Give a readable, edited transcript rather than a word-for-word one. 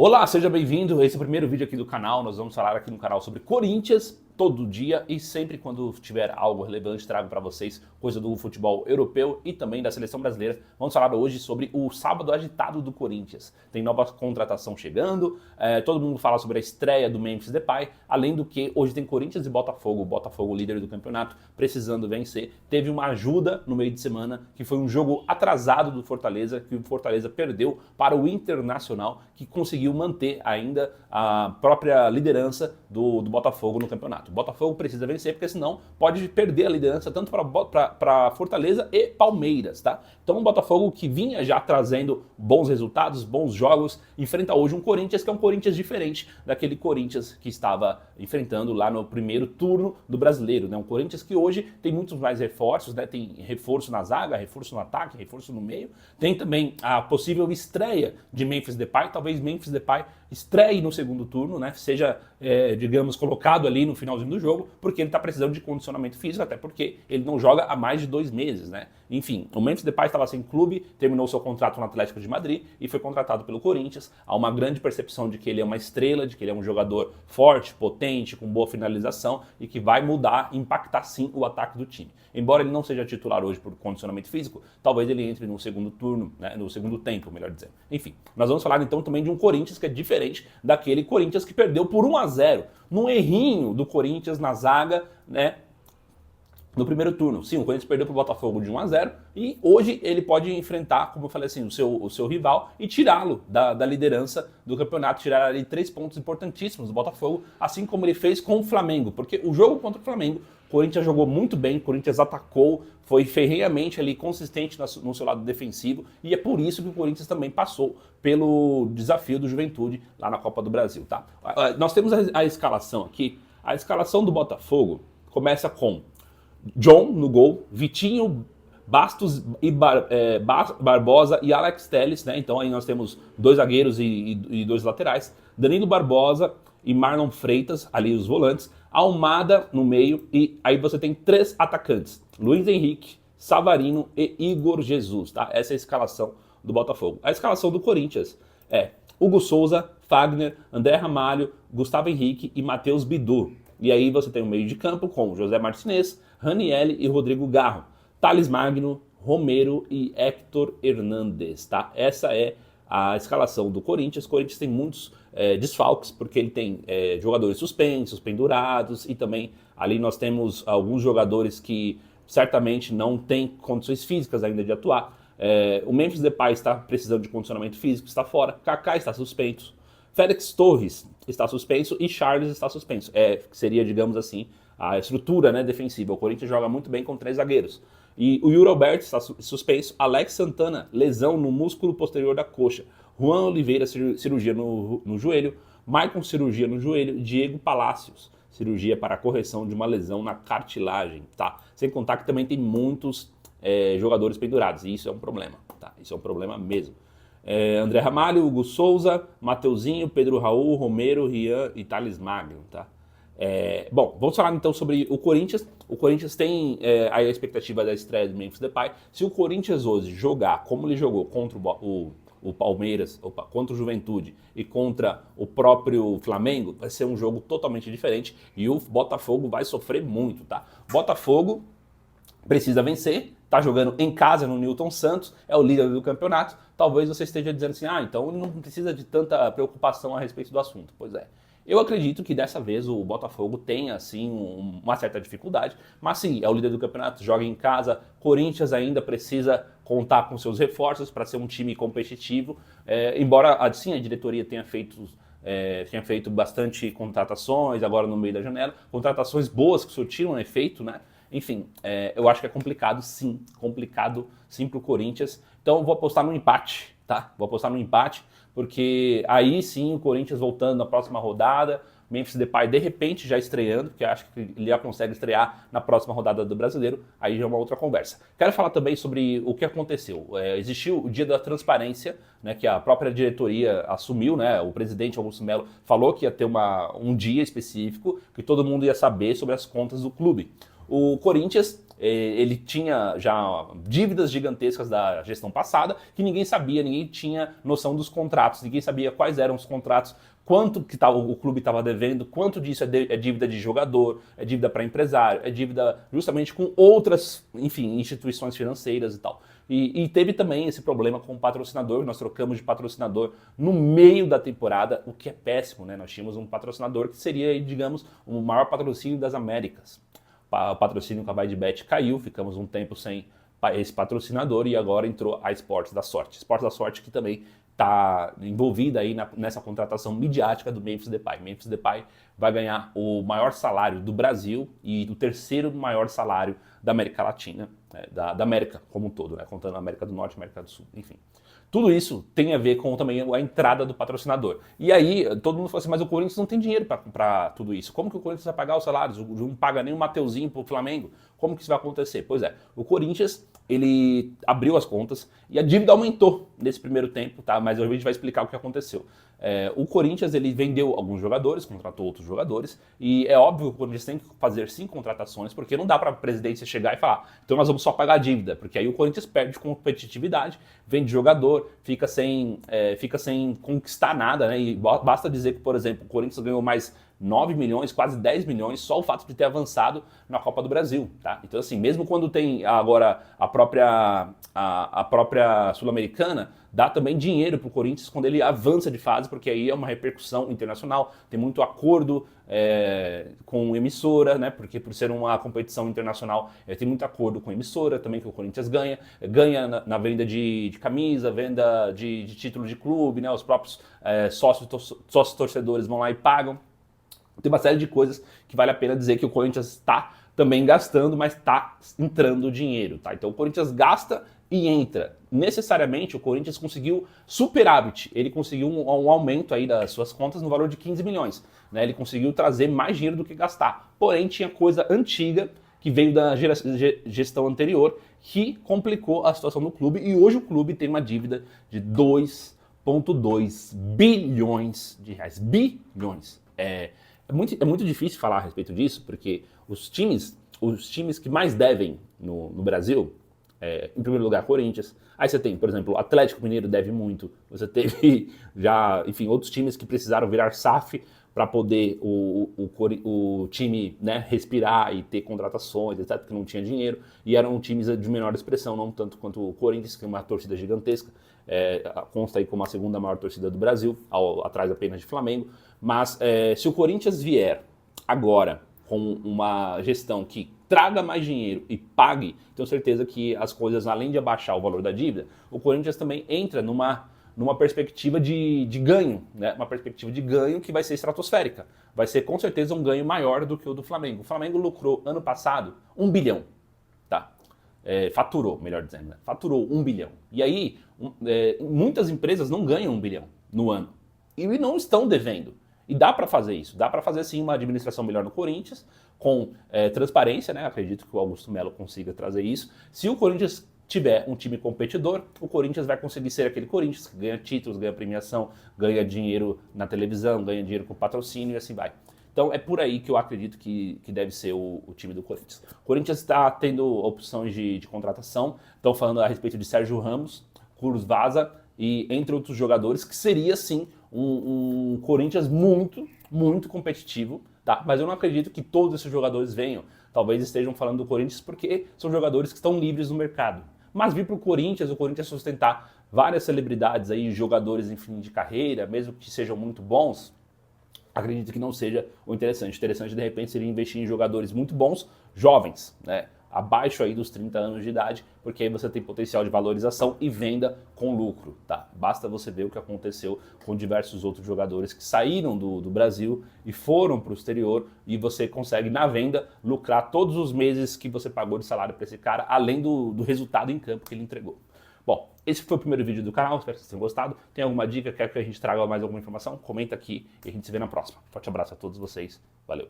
Olá, seja bem-vindo. Esse é o primeiro vídeo aqui do canal. Nós vamos falar aqui no canal sobre Corinthians todo dia e sempre quando tiver algo relevante trago para vocês coisa do futebol europeu e também da seleção brasileira. Vamos falar hoje sobre o sábado agitado do Corinthians. Tem nova contratação chegando, todo mundo fala sobre a estreia do Memphis Depay, além do que hoje tem Corinthians e Botafogo, o Botafogo líder do campeonato, precisando vencer. Teve uma ajuda no meio de semana, que foi um jogo atrasado do Fortaleza, que o Fortaleza perdeu para o Internacional, que conseguiu manter ainda a própria liderança do Botafogo no campeonato. O Botafogo precisa vencer, porque senão pode perder a liderança tanto para Fortaleza e Palmeiras, tá? Então o Botafogo, que vinha já trazendo bons resultados, bons jogos, enfrenta hoje um Corinthians que é um Corinthians diferente daquele Corinthians que estava enfrentando lá no primeiro turno do Brasileiro, né? Um Corinthians que hoje tem muitos mais reforços, né? Tem reforço na zaga, reforço no ataque, reforço no meio. Tem também a possível estreia de Memphis Depay, talvez Memphis Depay estreie no segundo turno, né? Seja, digamos, colocado ali no finalzinho do jogo, porque ele está precisando de condicionamento físico, até porque ele não joga há mais de 2 meses, né? Enfim, o Memphis Depay estava sem clube, terminou seu contrato no Atlético de Madrid e foi contratado pelo Corinthians. Há uma grande percepção de que ele é uma estrela, de que ele é um jogador forte, potente, com boa finalização e que vai mudar, impactar sim o ataque do time. Embora ele não seja titular hoje por condicionamento físico, talvez ele entre no segundo turno, né? No segundo tempo, melhor dizendo. Enfim, nós vamos falar então também de um Corinthians que é diferente daquele Corinthians que perdeu por 1-0, num errinho do Corinthians na zaga, né? No primeiro turno. Sim, o Corinthians perdeu para o Botafogo de 1-0 e hoje ele pode enfrentar, como eu falei assim, o seu rival e tirá-lo da liderança do campeonato, tirar ali 3 pontos importantíssimos do Botafogo, assim como ele fez com o Flamengo, porque o jogo contra o Flamengo, o Corinthians jogou muito bem, o Corinthians atacou, foi ferrenhamente ali, consistente no seu lado defensivo e é por isso que o Corinthians também passou pelo desafio do Juventude lá na Copa do Brasil, tá? Nós temos a escalação aqui, a escalação do Botafogo começa com John no gol, Vitinho, Bastos e Barbosa e Alex Telles, né? Então aí nós temos 2 zagueiros e 2 laterais, Danilo Barbosa e Marlon Freitas, ali os volantes, Almada no meio e aí você tem 3 atacantes, Luiz Henrique, Savarino e Igor Jesus, tá? Essa é a escalação do Botafogo. A escalação do Corinthians é Hugo Souza, Fagner, André Ramalho, Gustavo Henrique e Matheus Bidu. E aí você tem o meio de campo com José Martinez, Ranielli e Rodrigo Garro, Thales Magno, Romero e Héctor Hernández, tá? Essa é a escalação do Corinthians. O Corinthians tem muitos desfalques, porque ele tem jogadores suspensos, pendurados, e também ali nós temos alguns jogadores que certamente não têm condições físicas ainda de atuar. O Memphis Depay está precisando de condicionamento físico, está fora, Kaká está suspenso, Félix Torres está suspenso e Charles está suspenso. Seria, digamos assim, a estrutura, né, defensiva. O Corinthians joga muito bem com 3 zagueiros. E o Yuri Alberto está suspenso, Alex Santana, lesão no músculo posterior da coxa, Juan Oliveira, cirurgia no joelho, Maicon, cirurgia no joelho, Diego Palacios, cirurgia para a correção de uma lesão na cartilagem, tá? Sem contar que também tem muitos jogadores pendurados, e isso é um problema, tá? Isso é um problema mesmo. André Ramalho, Hugo Souza, Mateuzinho, Pedro Raul, Romero, Rian e Thales Magno, tá? Bom, vamos falar então sobre o Corinthians. O Corinthians tem a expectativa da estreia do Memphis Depay. Se o Corinthians hoje jogar como ele jogou contra o Palmeiras, contra o Juventude e contra o próprio Flamengo, vai ser um jogo totalmente diferente e o Botafogo vai sofrer muito, tá? Botafogo precisa vencer, tá jogando em casa no Newton Santos, é o líder do campeonato. Talvez você esteja dizendo assim, então ele não precisa de tanta preocupação a respeito do assunto. Pois é. Eu acredito que dessa vez o Botafogo tenha, assim, uma certa dificuldade, mas sim, é o líder do campeonato, joga em casa, Corinthians ainda precisa contar com seus reforços para ser um time competitivo, embora, sim, a diretoria tenha feito bastante contratações agora no meio da janela, contratações boas que surtiram efeito, né? Enfim, eu acho que é complicado sim para o Corinthians, então eu vou apostar no empate, tá? Vou apostar no empate, porque aí sim o Corinthians voltando na próxima rodada, Memphis Depay de repente já estreando, porque acho que ele já consegue estrear na próxima rodada do Brasileiro, aí já é uma outra conversa. Quero falar também sobre o que aconteceu. Existiu o dia da transparência, né, que a própria diretoria assumiu, né, o presidente Augusto Melo falou que ia ter um dia específico, que todo mundo ia saber sobre as contas do clube. O Corinthians ele tinha já dívidas gigantescas da gestão passada que ninguém sabia, ninguém tinha noção dos contratos, ninguém sabia quais eram os contratos, quanto que o clube estava devendo, quanto disso é dívida de jogador, é dívida para empresário, é dívida justamente com outras, enfim, instituições financeiras e tal. E teve também esse problema com o patrocinador, nós trocamos de patrocinador no meio da temporada, o que é péssimo, né? Nós tínhamos um patrocinador que seria, digamos, o maior patrocínio das Américas. O patrocínio com a VaiDebet caiu, ficamos um tempo sem esse patrocinador e agora entrou a Esportes da Sorte. Esportes da Sorte que também está envolvida aí nessa contratação midiática do Memphis Depay. Memphis Depay vai ganhar o maior salário do Brasil e o terceiro maior salário da América Latina, da América como um todo, né? Contando a América do Norte e América do Sul, enfim. Tudo isso tem a ver com também a entrada do patrocinador. E aí, todo mundo fala assim, mas o Corinthians não tem dinheiro para tudo isso. Como que o Corinthians vai pagar os salários? Não paga nem o Mateuzinho para o Flamengo. Como que isso vai acontecer? Pois é, o Corinthians, ele abriu as contas e a dívida aumentou nesse primeiro tempo, tá? Mas a gente vai explicar o que aconteceu. O Corinthians, ele vendeu alguns jogadores, contratou outros jogadores, e é óbvio que o Corinthians tem que fazer 5 contratações, porque não dá para a presidência chegar e falar, então nós vamos só pagar a dívida, porque aí o Corinthians perde competitividade, vende jogador, fica sem conquistar nada, né? E basta dizer que, por exemplo, o Corinthians ganhou mais 9 milhões, quase 10 milhões, só o fato de ter avançado na Copa do Brasil, tá? Então, assim, mesmo quando tem agora a própria Sul-Americana, dá também dinheiro para o Corinthians quando ele avança de fase, porque aí é uma repercussão internacional, tem muito acordo com emissora, né? Porque por ser uma competição internacional, tem muito acordo com emissora também que o Corinthians ganha na venda de camisa, venda de título de clube, né? Os próprios sócios torcedores vão lá e pagam. Tem uma série de coisas que vale a pena dizer que o Corinthians está também gastando, mas está entrando dinheiro, tá? Então o Corinthians gasta e entra. Necessariamente o Corinthians conseguiu superávit, ele conseguiu um aumento aí das suas contas no valor de 15 milhões, né? Ele conseguiu trazer mais dinheiro do que gastar. Porém tinha coisa antiga que veio da gestão anterior que complicou a situação do clube e hoje o clube tem uma dívida de 2,2 bilhões de reais. Bilhões. É muito difícil falar a respeito disso, porque os times que mais devem no Brasil, em primeiro lugar, Corinthians. Aí você tem, por exemplo, o Atlético Mineiro deve muito. Você teve já, enfim, outros times que precisaram virar SAF para poder o time, né, respirar e ter contratações, etc., porque não tinha dinheiro. E eram times de menor expressão, não tanto quanto o Corinthians, que é uma torcida gigantesca. Consta aí como a segunda maior torcida do Brasil, atrás apenas de Flamengo. Mas se o Corinthians vier agora com uma gestão que traga mais dinheiro e pague, tenho certeza que as coisas, além de abaixar o valor da dívida, o Corinthians também entra numa perspectiva de ganho, né? Uma perspectiva de ganho que vai ser estratosférica. Vai ser com certeza um ganho maior do que o do Flamengo. O Flamengo lucrou ano passado 1 bilhão, tá? Faturou, melhor dizendo, né? Faturou 1 bilhão. E aí, muitas empresas não ganham 1 bilhão no ano. E não estão devendo. E dá para fazer isso. Dá para fazer, sim, uma administração melhor no Corinthians, com transparência, né? Acredito que o Augusto Melo consiga trazer isso. Se o Corinthians tiver um time competidor, o Corinthians vai conseguir ser aquele Corinthians que ganha títulos, ganha premiação, ganha dinheiro na televisão, ganha dinheiro com patrocínio e assim vai. Então é por aí que eu acredito que deve ser o time do Corinthians. O Corinthians está tendo opções de contratação, estão falando a respeito de Sérgio Ramos, Cruz Vaza e entre outros jogadores, que seria sim um Corinthians muito, muito competitivo, tá? Mas eu não acredito que todos esses jogadores venham. Talvez estejam falando do Corinthians porque são jogadores que estão livres no mercado. Mas vir para o Corinthians sustentar várias celebridades aí, jogadores em fim de carreira, mesmo que sejam muito bons, acredito que não seja o interessante. O interessante, de repente, seria investir em jogadores muito bons, jovens, né? Abaixo aí dos 30 anos de idade, porque aí você tem potencial de valorização e venda com lucro, tá? Basta você ver o que aconteceu com diversos outros jogadores que saíram do Brasil e foram para o exterior e você consegue, na venda, lucrar todos os meses que você pagou de salário para esse cara, além do resultado em campo que ele entregou. Bom, esse foi o primeiro vídeo do canal, espero que vocês tenham gostado. Tem alguma dica, quer que a gente traga mais alguma informação? Comenta aqui e a gente se vê na próxima. Forte abraço a todos vocês, valeu!